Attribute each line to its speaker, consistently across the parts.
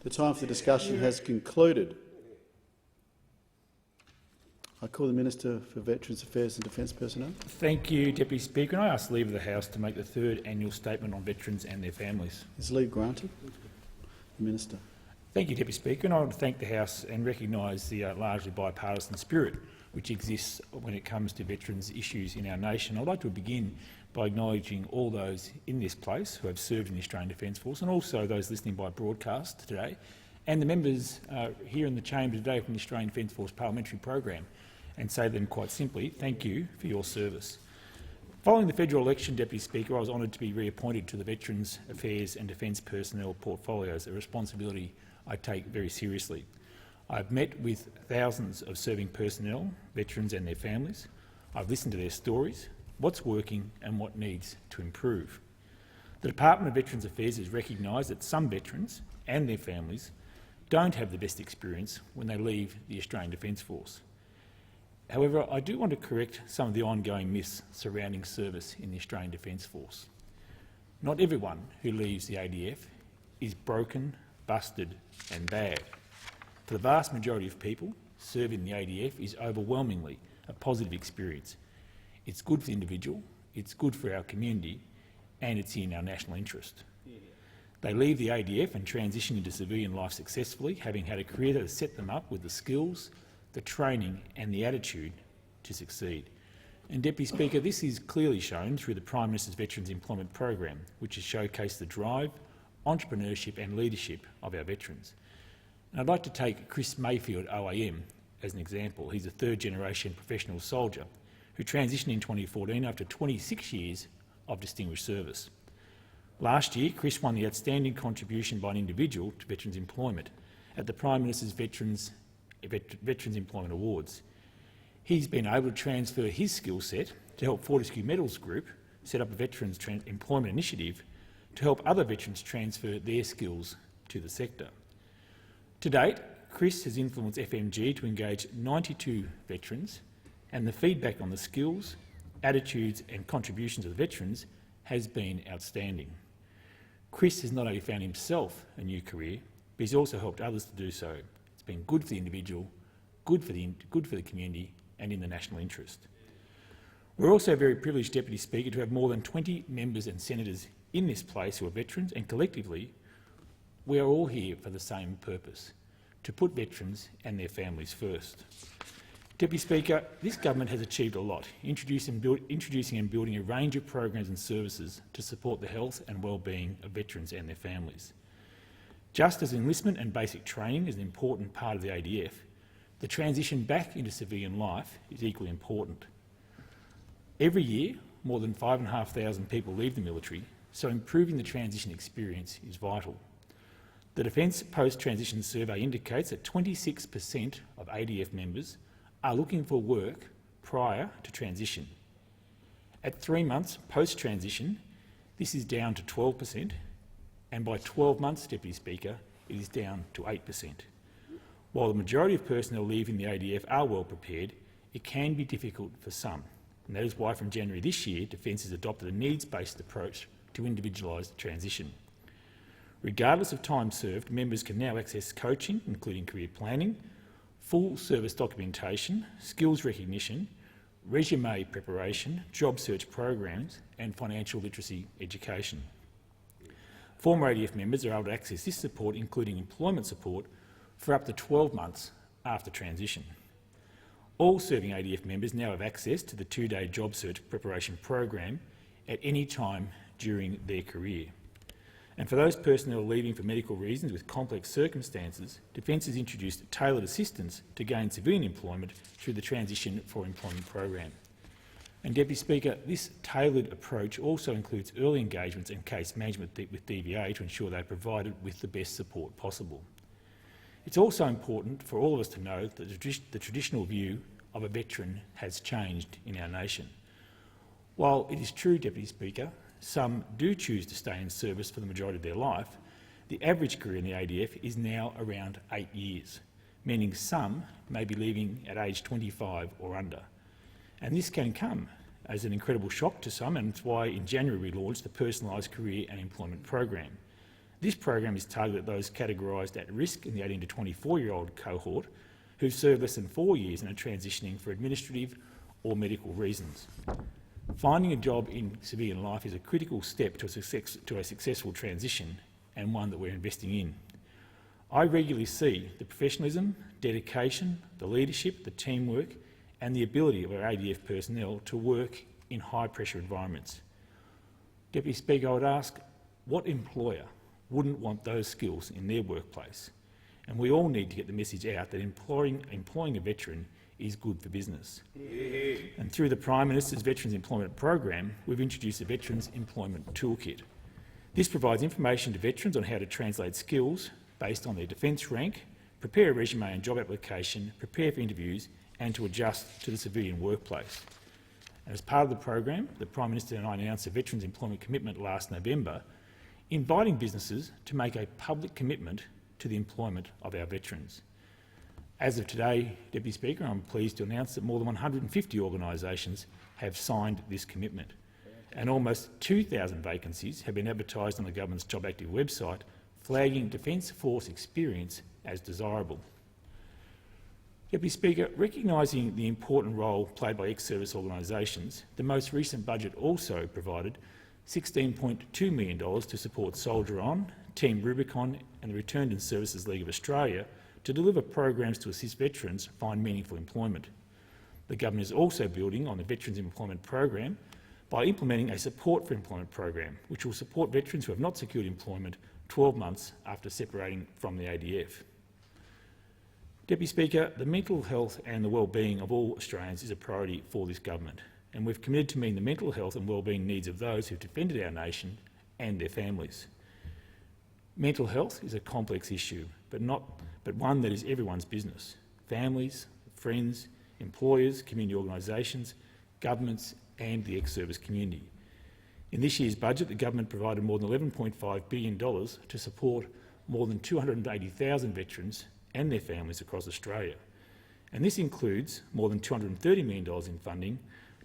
Speaker 1: The time for the discussion has concluded. I call the Minister for Veterans Affairs and Defence Personnel.
Speaker 2: Thank you, Deputy Speaker. And I ask leave of the House to make the third annual statement on veterans and their families.
Speaker 1: Is leave granted? The Minister.
Speaker 2: Thank you, Deputy Speaker. And I want to thank the House and recognise the largely bipartisan spirit which exists when it comes to veterans' issues in our nation. I'd like to begin by acknowledging all those in this place who have served in the Australian Defence Force, and also those listening by broadcast today, and the members here in the chamber today from the Australian Defence Force parliamentary program, and say to them quite simply, thank you for your service. Following the federal election, Deputy Speaker, I was honoured to be reappointed to the Veterans Affairs and Defence Personnel portfolios, a responsibility I take very seriously. I've met with thousands of serving personnel, veterans and their families. I've listened to their stories, what's working and what needs to improve. The Department of Veterans Affairs has recognised that some veterans and their families don't have the best experience when they leave the Australian Defence Force. However, I do want to correct some of the ongoing myths surrounding service in the Australian Defence Force. Not everyone who leaves the ADF is broken, busted and bad. For the vast majority of people, serving the ADF is overwhelmingly a positive experience. It's good for the individual, it's good for our community, and it's in our national interest. They leave the ADF and transition into civilian life successfully, having had a career that has set them up with the skills, the training and the attitude to succeed. And, Deputy Speaker, this is clearly shown through the Prime Minister's Veterans Employment Program, which has showcased the drive, entrepreneurship and leadership of our veterans. And I'd like to take Chris Mayfield OAM as an example. He's a third-generation professional soldier who transitioned in 2014 after 26 years of distinguished service. Last year, Chris won the Outstanding Contribution by an Individual to Veterans Employment at the Prime Minister's Veterans Employment Awards. He's been able to transfer his skill set to help Fortescue Metals Group set up a Veterans Employment Initiative to help other veterans transfer their skills to the sector. To date, Chris has influenced FMG to engage 92 veterans, and the feedback on the skills, attitudes and contributions of the veterans has been outstanding. Chris has not only found himself a new career, but he's also helped others to do so. It's been good for the individual, good for the community and in the national interest. We're also very privileged, Deputy Speaker, to have more than 20 members and senators in this place who are veterans, and collectively we are all here for the same purpose, to put veterans and their families first. Deputy Speaker, this government has achieved a lot, introducing and building a range of programs and services to support the health and well-being of veterans and their families. Just as enlistment and basic training is an important part of the ADF, the transition back into civilian life is equally important. Every year, more than 5,500 people leave the military, so improving the transition experience is vital. The Defence Post-Transition Survey indicates that 26% of ADF members are looking for work prior to transition. At 3 months post-transition, this is down to 12%, and by 12 months, Deputy Speaker, it is down to 8%. While the majority of personnel leaving the ADF are well prepared, it can be difficult for some, and that is why from January this year, Defence has adopted a needs-based approach to individualised transition. Regardless of time served, members can now access coaching, including career planning, full service documentation, skills recognition, resume preparation, job search programs and financial literacy education. Former ADF members are able to access this support, including employment support, for up to 12 months after transition. All serving ADF members now have access to the 2-day job search preparation program at any time during their career. And for those personnel leaving for medical reasons with complex circumstances, Defence has introduced tailored assistance to gain civilian employment through the Transition for Employment program. And, Deputy Speaker, this tailored approach also includes early engagements and case management with DVA to ensure they are provided with the best support possible. It's also important for all of us to know that the traditional view of a veteran has changed in our nation. While it is true, Deputy Speaker, some do choose to stay in service for the majority of their life, the average career in the ADF is now around 8 years, meaning some may be leaving at age 25 or under. And this can come as an incredible shock to some, and it's why in January we launched the Personalised Career and Employment program. This program is targeted at those categorised at risk in the 18 to 24-year-old cohort who've served less than 4 years and are transitioning for administrative or medical reasons. Finding a job in civilian life is a critical step to a successful transition, and one that we're investing in. I regularly see the professionalism, dedication, the leadership, the teamwork and the ability of our ADF personnel to work in high-pressure environments. Deputy Speaker, I would ask, what employer wouldn't want those skills in their workplace? And we all need to get the message out that employing a veteran is good for business. Yeah. And through the Prime Minister's Veterans Employment Program, we've introduced a Veterans Employment Toolkit. This provides information to veterans on how to translate skills based on their defence rank, prepare a resume and job application, prepare for interviews and to adjust to the civilian workplace. And as part of the program, the Prime Minister and I announced a Veterans Employment Commitment last November, inviting businesses to make a public commitment to the employment of our veterans. As of today, Deputy Speaker, I'm pleased to announce that more than 150 organisations have signed this commitment, and almost 2,000 vacancies have been advertised on the Government's Job Active website, flagging Defence Force experience as desirable. Deputy Speaker, recognising the important role played by ex-service organisations, the most recent budget also provided $16.2 million to support Soldier On, Team Rubicon and the Returned and Services League of Australia to deliver programs to assist veterans find meaningful employment. The Government is also building on the Veterans Employment Program by implementing a Support for Employment program, which will support veterans who have not secured employment 12 months after separating from the ADF. Deputy Speaker, the mental health and the wellbeing of all Australians is a priority for this Government, and we've committed to meeting the mental health and wellbeing needs of those who've defended our nation and their families. Mental health is a complex issue, but one that is everyone's business. Families, friends, employers, community organisations, governments and the ex-service community. In this year's budget, the Government provided more than $11.5 billion to support more than 280,000 veterans and their families across Australia. And this includes more than $230 million in funding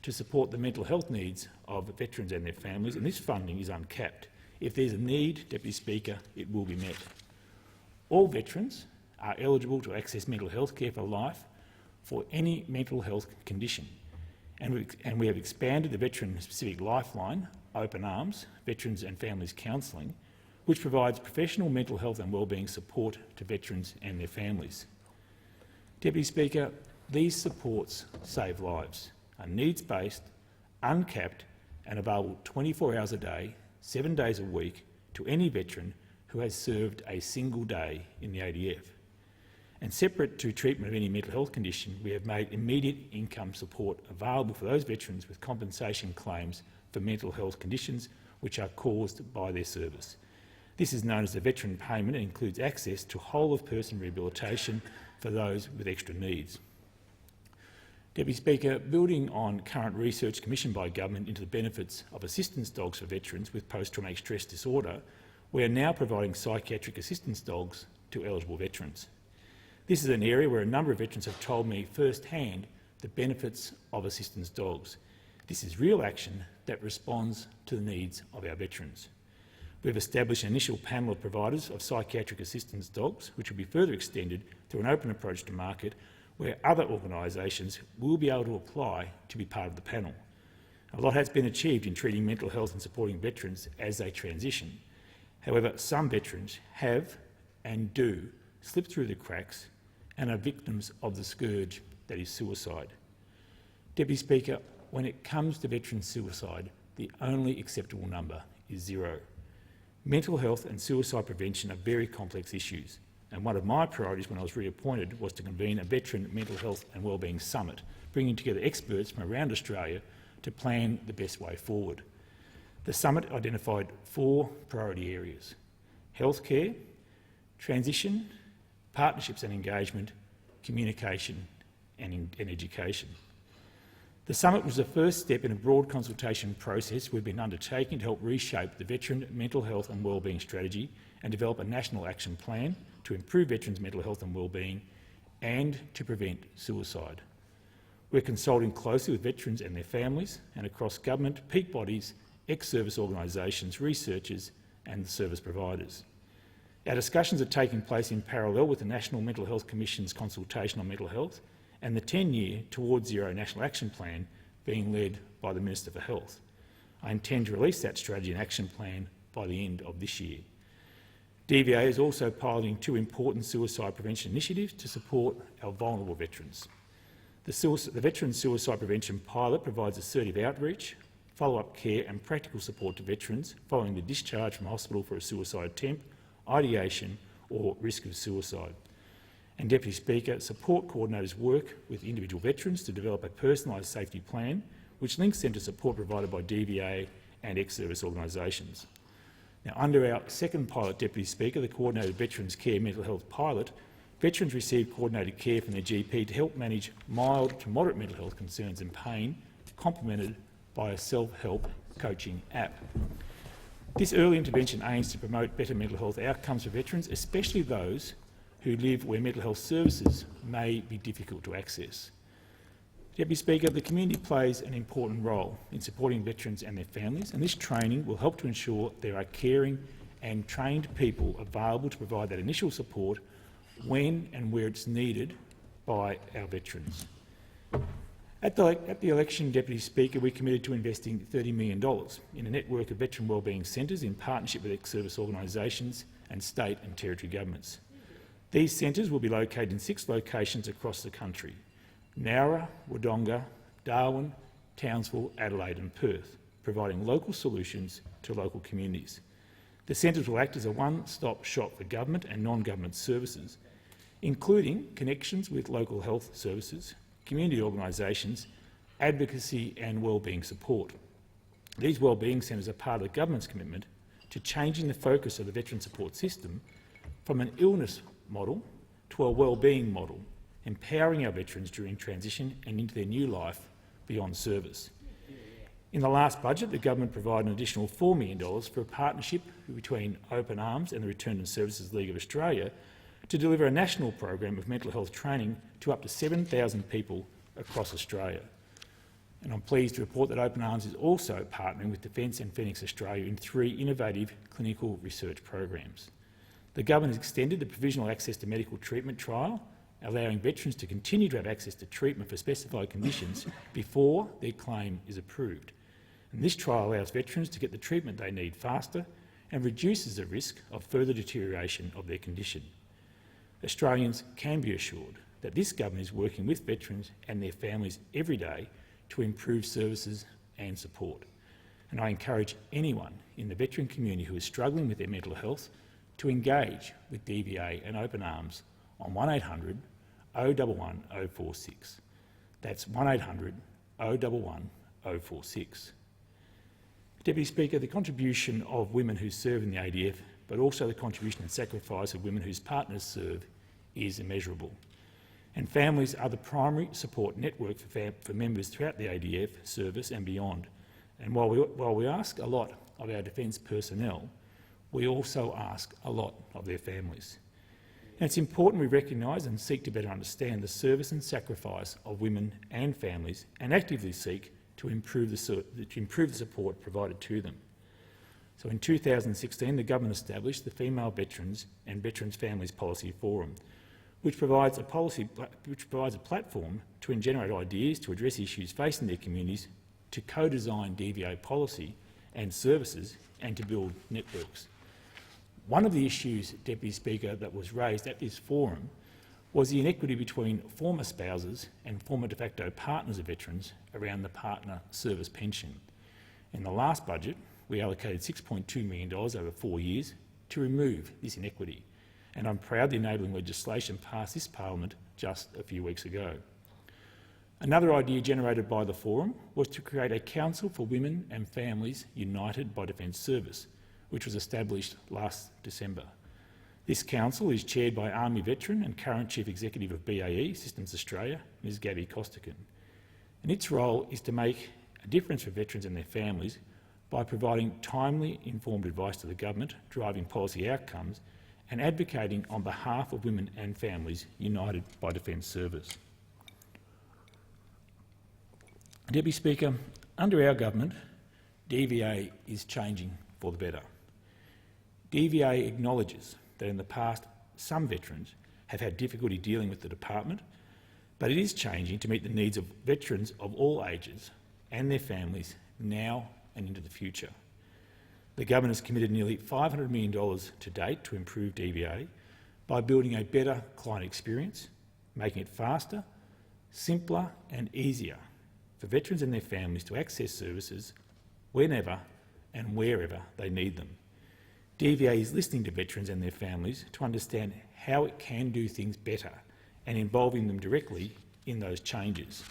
Speaker 2: to support the mental health needs of veterans and their families, and this funding is uncapped. If there's a need, Deputy Speaker, it will be met. All veterans are eligible to access mental health care for life for any mental health condition, and we have expanded the Veteran-Specific Lifeline, Open Arms, Veterans and Families Counselling, which provides professional mental health and wellbeing support to veterans and their families. Deputy Speaker, these supports save lives, are needs-based, uncapped and available 24 hours a day, 7 days a week to any veteran who has served a single day in the ADF. And separate to treatment of any mental health condition, we have made immediate income support available for those veterans with compensation claims for mental health conditions which are caused by their service. This is known as the veteran payment and includes access to whole-of-person rehabilitation for those with extra needs. Deputy Speaker, building on current research commissioned by Government into the benefits of assistance dogs for veterans with post-traumatic stress disorder, we are now providing psychiatric assistance dogs to eligible veterans. This is an area where a number of veterans have told me firsthand the benefits of assistance dogs. This is real action that responds to the needs of our veterans. We've established an initial panel of providers of psychiatric assistance dogs, which will be further extended through an open approach to market, where other organisations will be able to apply to be part of the panel. A lot has been achieved in treating mental health and supporting veterans as they transition. However, some veterans have and do slip through the cracks and are victims of the scourge that is suicide. Deputy Speaker, when it comes to veteran suicide, the only acceptable number is 0. Mental health and suicide prevention are very complex issues, and one of my priorities when I was reappointed was to convene a Veteran Mental Health and Wellbeing Summit, bringing together experts from around Australia to plan the best way forward. The summit identified 4 priority areas: healthcare, transition, partnerships and engagement, communication and education. The summit was the first step in a broad consultation process we've been undertaking to help reshape the veteran mental health and wellbeing strategy and develop a national action plan to improve veterans' mental health and wellbeing and to prevent suicide. We're consulting closely with veterans and their families and across government, peak bodies, ex-service organisations, researchers and service providers. Our discussions are taking place in parallel with the National Mental Health Commission's consultation on mental health and the 10-year Towards Zero National Action Plan being led by the Minister for Health. I intend to release that strategy and action plan by the end of this year. DVA is also piloting 2 important suicide prevention initiatives to support our vulnerable veterans. The Veteran Suicide Prevention Pilot provides assertive outreach, follow-up care and practical support to veterans following the discharge from hospital for a suicide attempt, ideation or risk of suicide. And Deputy Speaker, support coordinators work with individual veterans to develop a personalised safety plan which links them to support provided by DVA and ex-service organisations. Now, under our second pilot, Deputy Speaker, the Coordinated Veterans Care Mental Health Pilot, veterans receive coordinated care from their GP to help manage mild to moderate mental health concerns and pain, complemented by a self-help coaching app. This early intervention aims to promote better mental health outcomes for veterans, especially those who live where mental health services may be difficult to access. Deputy Speaker, the community plays an important role in supporting veterans and their families, and this training will help to ensure there are caring and trained people available to provide that initial support when and where it's needed by our veterans. At the election, Deputy Speaker, we committed to investing $30 million in a network of veteran wellbeing centres in partnership with ex-service organisations and state and territory governments. These centres will be located in 6 locations across the country: Nowra, Wodonga, Darwin, Townsville, Adelaide and Perth, providing local solutions to local communities. The centres will act as a one-stop shop for government and non-government services, including connections with local health services, community organisations, advocacy and wellbeing support. These wellbeing centres are part of the government's commitment to changing the focus of the veteran support system from an illness model to a wellbeing model, empowering our veterans during transition and into their new life beyond service. In the last budget, the government provided an additional $4 million for a partnership between Open Arms and the Return and Services League of Australia to deliver a national program of mental health training to up to 7,000 people across Australia. And I'm pleased to report that Open Arms is also partnering with Defence and Phoenix Australia in 3 innovative clinical research programs. The government has extended the provisional access to medical treatment trial, allowing veterans to continue to have access to treatment for specified conditions before their claim is approved. And this trial allows veterans to get the treatment they need faster and reduces the risk of further deterioration of their condition. Australians can be assured that this government is working with veterans and their families every day to improve services and support. And I encourage anyone in the veteran community who is struggling with their mental health to engage with DVA and Open Arms on 1800 011 046. That's 1800 011 046. Deputy Speaker, the contribution of women who serve in the ADF, but also the contribution and sacrifice of women whose partners serve, is immeasurable. And families are the primary support network for members throughout the ADF service and beyond. And while we ask a lot of our defence personnel, we also ask a lot of their families. And it's important we recognise and seek to better understand the service and sacrifice of women and families and actively seek to improve the support provided to them. So in 2016, the government established the Female Veterans and Veterans Families Policy Forum, which provides a platform to generate ideas to address issues facing their communities, to co-design DVA policy and services, and to build networks. One of the issues, Deputy Speaker, that was raised at this forum was the inequity between former spouses and former de facto partners of veterans around the partner service pension. In the last budget, we allocated $6.2 million over 4 years to remove this inequity, and I'm proud the enabling legislation passed this parliament just a few weeks ago. Another idea generated by the forum was to create a Council for Women and Families United by Defence Service, which was established last December. This council is chaired by Army veteran and current Chief Executive of BAE Systems Australia, Ms Gabby Costigan. And its role is to make a difference for veterans and their families by providing timely, informed advice to the government, driving policy outcomes and advocating on behalf of women and families united by Defence Service. Deputy Speaker, under our government, DVA is changing for the better. DVA acknowledges that in the past some veterans have had difficulty dealing with the department, but it is changing to meet the needs of veterans of all ages and their families now and into the future. The government has committed nearly $500 million to date to improve DVA by building a better client experience, making it faster, simpler and easier for veterans and their families to access services whenever and wherever they need them. DVA is listening to veterans and their families to understand how it can do things better and involving them directly in those changes.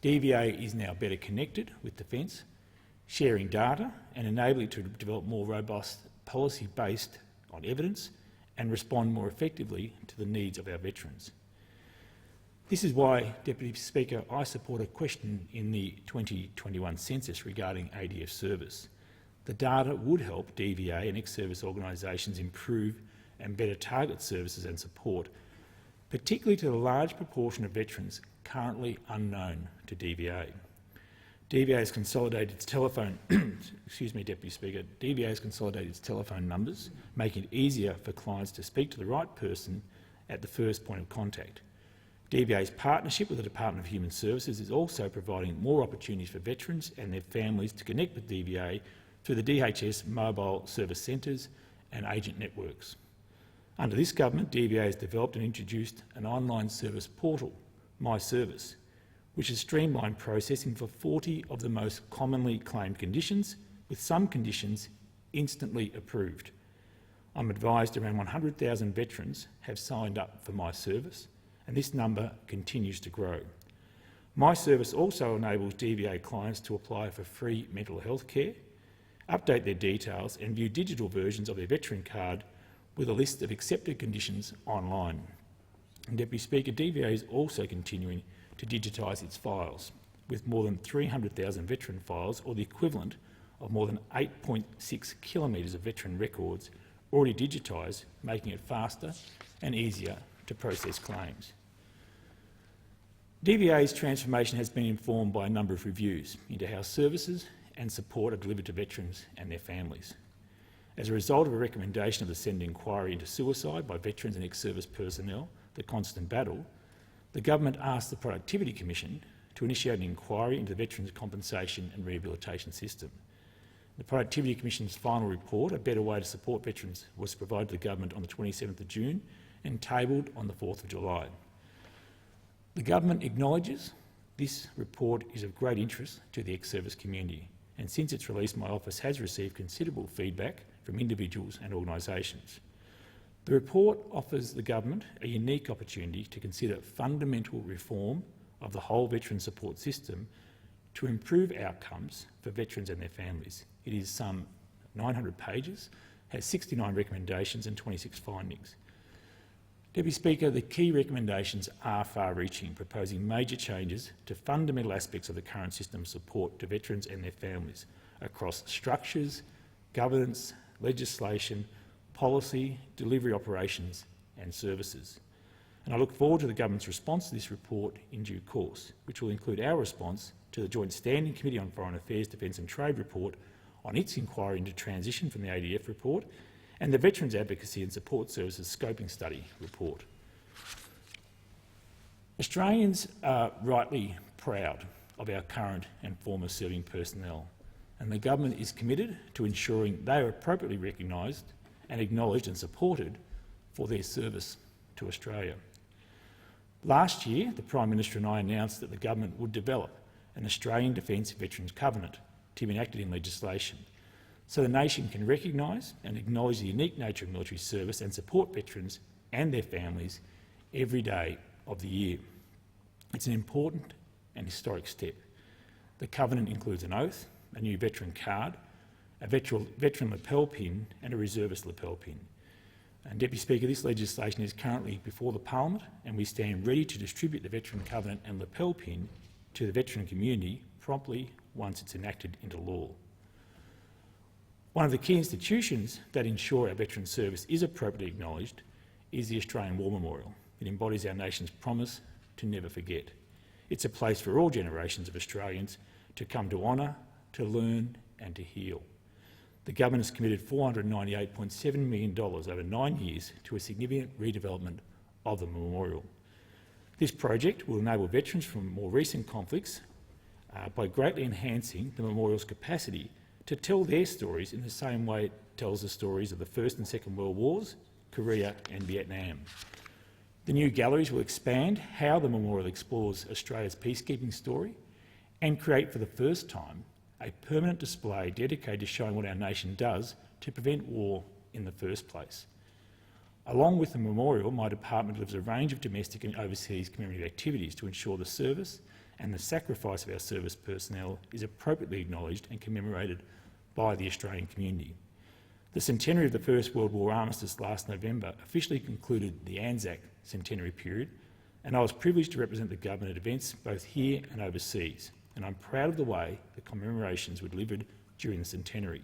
Speaker 2: DVA is now better connected with Defence, sharing data and enabling it to develop more robust policy based on evidence and respond more effectively to the needs of our veterans. This is why, Deputy Speaker, I support a question in the 2021 census regarding ADF service. The data would help DVA and ex-service organisations improve and better target services and support, particularly to the large proportion of veterans currently unknown to DVA. DVA has consolidated its telephone, excuse me, Deputy Speaker, DVA has consolidated its telephone numbers, making it easier for clients to speak to the right person at the first point of contact. DVA's partnership with the Department of Human Services is also providing more opportunities for veterans and their families to connect with DVA through the DHS mobile service centres and agent networks. Under this government, DVA has developed and introduced an online service portal, My Service, which has streamlined processing for 40 of the most commonly claimed conditions, with some conditions instantly approved. I'm advised around 100,000 veterans have signed up for My Service, and this number continues to grow. My Service also enables DVA clients to apply for free mental health care, update their details and view digital versions of their veteran card with a list of accepted conditions online. And Deputy Speaker, DVA is also continuing to digitise its files, with more than 300,000 veteran files, or the equivalent of more than 8.6 kilometres of veteran records already digitised, making it faster and easier to process claims. DVA's transformation has been informed by a number of reviews into how services and support are delivered to veterans and their families. As a result of a recommendation of the Senate inquiry into suicide by veterans and ex-service personnel, the constant battle, the government asked the Productivity Commission to initiate an inquiry into the Veterans Compensation and Rehabilitation System. The Productivity Commission's final report, A Better Way to Support Veterans, was provided to the government on the 27th of June and tabled on the 4th of July. The government acknowledges this report is of great interest to the ex-service community, and since its release, my office has received considerable feedback from individuals and organisations. The report offers the government a unique opportunity to consider fundamental reform of the whole veteran support system to improve outcomes for veterans and their families. It is some 900 pages, has 69 recommendations and 26 findings. Deputy Speaker, the key recommendations are far-reaching, proposing major changes to fundamental aspects of the current system of support to veterans and their families across structures, governance, legislation, policy, delivery operations and services. And I look forward to the government's response to this report in due course, which will include our response to the Joint Standing Committee on Foreign Affairs, Defence and Trade report on its inquiry into transition from the ADF report and the Veterans Advocacy and Support Services Scoping Study report. Australians are rightly proud of our current and former serving personnel, and the government is committed to ensuring they are appropriately recognised and acknowledged and supported for their service to Australia. Last year, the Prime Minister and I announced that the government would develop an Australian Defence Veterans Covenant to be enacted in legislation, so the nation can recognise and acknowledge the unique nature of military service and support veterans and their families every day of the year. It's an important and historic step. The covenant includes an oath, a new veteran card, a veteran lapel pin and a reservist lapel pin. And Deputy Speaker, this legislation is currently before the Parliament, and we stand ready to distribute the veteran covenant and lapel pin to the veteran community promptly once it's enacted into law. One of the key institutions that ensure our veteran service is appropriately acknowledged is the Australian War Memorial. It embodies our nation's promise to never forget. It's a place for all generations of Australians to come to honour, to learn and to heal. The government has committed $498.7 million over 9 years to a significant redevelopment of the memorial. This project will enable veterans from more recent conflicts by greatly enhancing the memorial's capacity to tell their stories in the same way it tells the stories of the First and Second World Wars, Korea and Vietnam. The new galleries will expand how the memorial explores Australia's peacekeeping story and create for the first time a permanent display dedicated to showing what our nation does to prevent war in the first place. Along with the memorial, my department delivers a range of domestic and overseas commemorative activities to ensure the service and the sacrifice of our service personnel is appropriately acknowledged and commemorated by the Australian community. The centenary of the First World War armistice last November officially concluded the Anzac centenary period, and I was privileged to represent the government at events both here and overseas, and I'm proud of the way the commemorations were delivered during the centenary.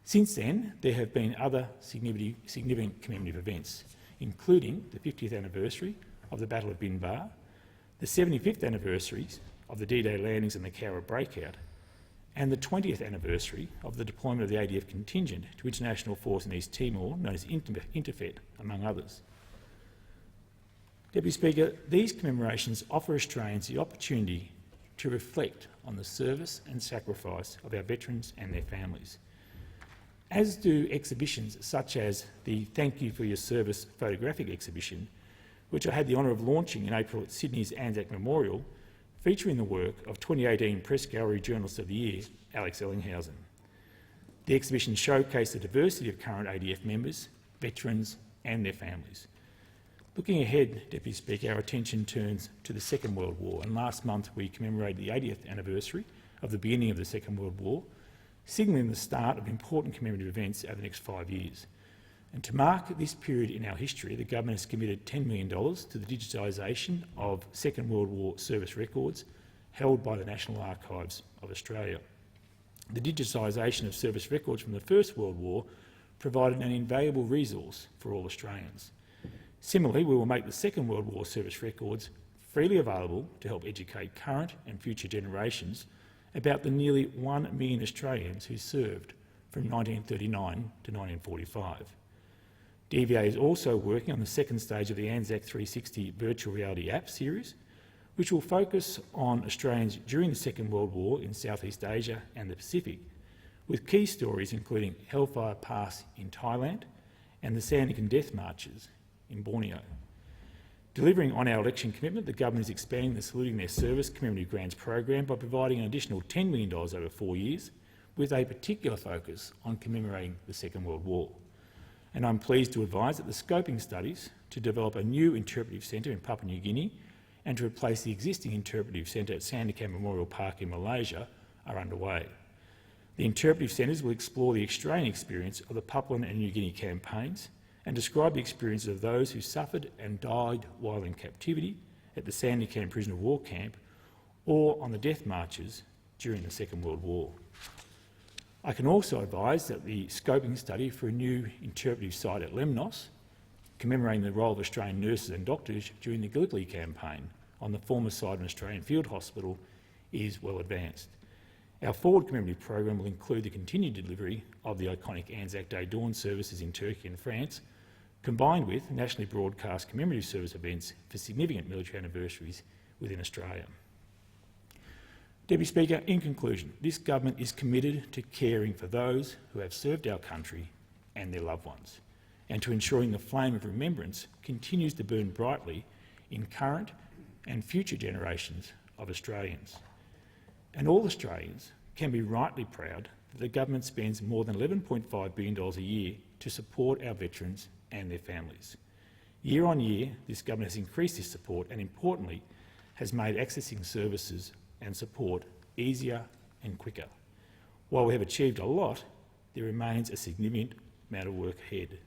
Speaker 2: Since then, there have been other significant commemorative events, including the 50th anniversary of the Battle of Bin Ba, the 75th anniversaries of the D-Day landings and the Cowra breakout, and the 20th anniversary of the deployment of the ADF contingent to international force in East Timor, known as Interfet, among others. Deputy Speaker, these commemorations offer Australians the opportunity to reflect on the service and sacrifice of our veterans and their families, as do exhibitions such as the Thank You for Your Service photographic exhibition, which I had the honour of launching in April at Sydney's Anzac Memorial, featuring the work of 2018 Press Gallery Journalist of the Year, Alex Ellinghausen. The exhibition showcased the diversity of current ADF members, veterans and their families. Looking ahead, Deputy Speaker, our attention turns to the Second World War, and last month we commemorated the 80th anniversary of the beginning of the Second World War, signalling the start of important commemorative events over the next 5 years. And to mark this period in our history, the government has committed $10 million to the digitisation of Second World War service records held by the National Archives of Australia. The digitisation of service records from the First World War provided an invaluable resource for all Australians. Similarly, we will make the Second World War service records freely available to help educate current and future generations about the nearly 1 million Australians who served from 1939 to 1945. DVA is also working on the second stage of the Anzac 360 virtual reality app series, which will focus on Australians during the Second World War in Southeast Asia and the Pacific, with key stories including Hellfire Pass in Thailand and the Sandakan Death Marches in Borneo. Delivering on our election commitment, the government is expanding the Saluting Their Service Commemorative Grants program by providing an additional $10 million over 4 years, with a particular focus on commemorating the Second World War. And I'm pleased to advise that the scoping studies to develop a new interpretive centre in Papua New Guinea and to replace the existing interpretive centre at Sandakan Memorial Park in Malaysia are underway. The interpretive centres will explore the Australian experience of the Papuan and New Guinea campaigns and describe the experiences of those who suffered and died while in captivity at the Sandakan prisoner of war camp or on the death marches during the Second World War. I can also advise that the scoping study for a new interpretive site at Lemnos, commemorating the role of Australian nurses and doctors during the Gallipoli campaign on the former site of an Australian field hospital, is well advanced. Our forward commemorative program will include the continued delivery of the iconic Anzac Day dawn services in Turkey and France, combined with nationally broadcast commemorative service events for significant military anniversaries within Australia. Deputy Speaker, in conclusion, this government is committed to caring for those who have served our country and their loved ones, and to ensuring the flame of remembrance continues to burn brightly in current and future generations of Australians. And all Australians can be rightly proud that the government spends more than $11.5 billion a year to support our veterans and their families. Year on year, this government has increased this support and, importantly, has made accessing services and support easier and quicker. While we have achieved a lot, there remains a significant amount of work ahead.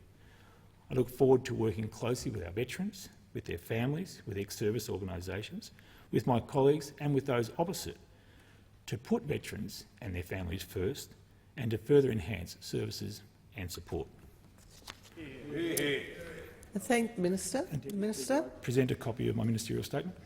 Speaker 2: I look forward to working closely with our veterans, with their families, with ex-service organisations, with my colleagues and with those opposite, to put veterans and their families first and to further enhance services and support.
Speaker 3: I thank the Minister.
Speaker 2: Present a copy of my ministerial statement.